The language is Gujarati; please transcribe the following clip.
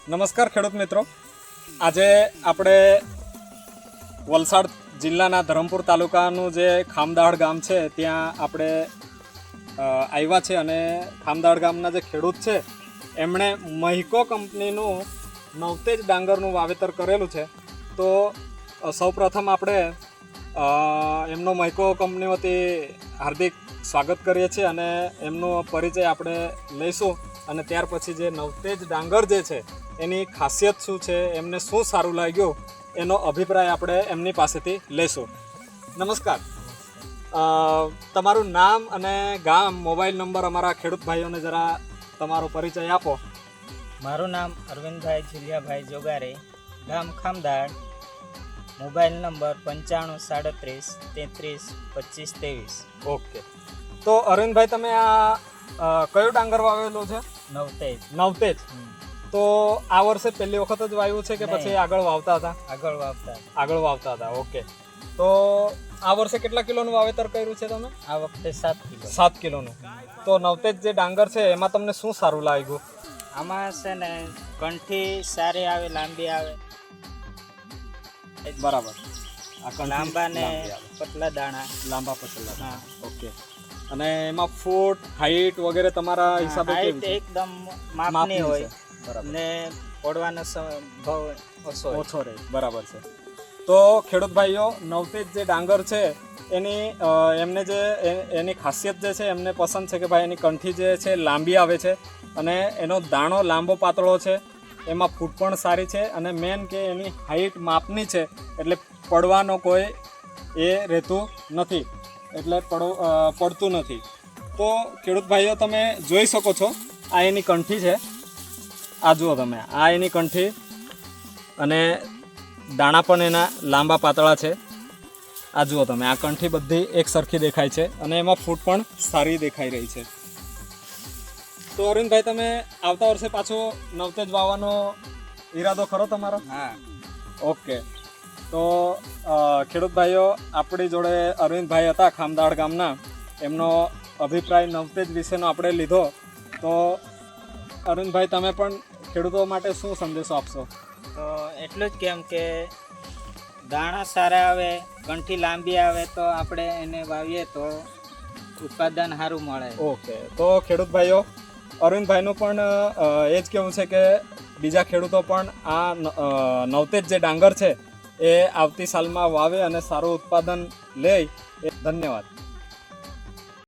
નમસ્કાર ખેડૂત મિત્રો, આજે આપણે વલસાડ જિલ્લાના ધરમપુર તાલુકાનું જે ખામદાળ ગામ છે ત્યાં આપણે આવ્યા છે અને ખામદાળ ગામના જે ખેડૂત છે એમણે મહિકો કંપનીનું નવતેજ ડાંગરનું વાવેતર કરેલું છે. તો સૌપ્રથમ આપણે એમનો મહિકો કંપની વતી હાર્દિક સ્વાગત કરીએ છીએ અને એમનો પરિચય આપણે લઈશું અને ત્યાર પછી જે નવતેજ ડાંગર જે છે એની ખાસિયત શું છે, એમને શું સારું લાગ્યું એનો અભિપ્રાય આપણે એમની પાસેથી લઈશું. નમસ્કાર, તમારું નામ અને ગામ, મોબાઈલ નંબર અમારા ખેડૂત ભાઈઓને જરા તમારો પરિચય આપો. મારું નામ અરવિંદભાઈ ઝુલિયાભાઈ જોગારે, ગામ ખામદાળ, મોબાઈલ નંબર 95 37 33 25 23. ઓકે, તો અરવિંદભાઈ તમે આ કયો ડાંગર વાવેલો છે? નવતેજ. નવતેજ. તો આ વર્ષે પહેલી વખત જ વાવ્યું છે કે પછી આગળ વાવતા હતા? આગળ વાવતા હતા. ઓકે, તો આ વર્ષે કેટલા કિલોનું વાવેતર કર્યું છે તમે? આ વખતે 7 કિલો. 7 કિલોનું. તો નવતેજ જે ડાંગર છે એમાં તમને શું સારું લાગ્યું? આમાં છે ને કંઠી સારી આવે, લાંબી આવે. બરાબર. લાંબા ને પતલા દાણા. લાંબા પતલા. હા. ઓકે, અને એમાં ફૂટ, હાઈટ વગેરે તમારા હિસાબે હાઈટ કેવી છે? એકદમ માપની હોય બરાબર. ને પડવાનો ભાવ ઓછો રહે. બરાબર છે. તો ખેડૂત ભાઈઓ, નવતેજ જે ડાંગર છે એની એમને જે એની ખાસિયત જે છે એમને પસંદ છે કે ભાઈ એની કંઠી જે છે લાંબી આવે છે અને એનો દાણો લાંબો પાતળો છે, એમાં ફૂટ પણ સારી છે અને મેન કે એની હાઈટ માપની છે એટલે પડવાનો કોઈ એ રહેતું નથી, એટલે પડતું નથી. તો ખેડૂત ભાઈઓ તમે જોઈ શકો છો, આ એની કંઠી છે. આ જુઓ તમે, આ એની કંઠી અને દાણા પણ એના લાંબા પાતળા છે. આ જુઓ તમે, આ કંઠી બધી એક સરખી દેખાય છે અને એમાં ફૂટ પણ સારી દેખાઈ રહી છે. તો અરવિંદભાઈ, તમે આવતા વર્ષે પાછો નવતેજ વાવવાનો ઈરાદો ખરો તમારો? હા. ઓકે, તો ખેડૂત ભાઈઓ, આપણી જોડે અરવિંદભાઈ હતા ખામદાળ ગામના. એમનો અભિપ્રાય નવતેજ વિશેનો આપણે લીધો. તો અરવિંદભાઈ, તમે પણ ખેડૂતો માટે શું સંદેશો આપશો? તો એટલું જ કેમ કે દાણા સારા આવે, કંઠી લાંબી આવે તો આપણે એને વાવીએ તો ઉત્પાદન સારું મળે. ઓકે, તો ખેડૂત ભાઈઓ, અરવિંદભાઈનું પણ એ જ કહેવું છે કે બીજા ખેડૂતો પણ આ નવતેજ જે ડાંગર છે એ આવતી સાલમાં વાવે અને સારું ઉત્પાદન લે. ધન્યવાદ.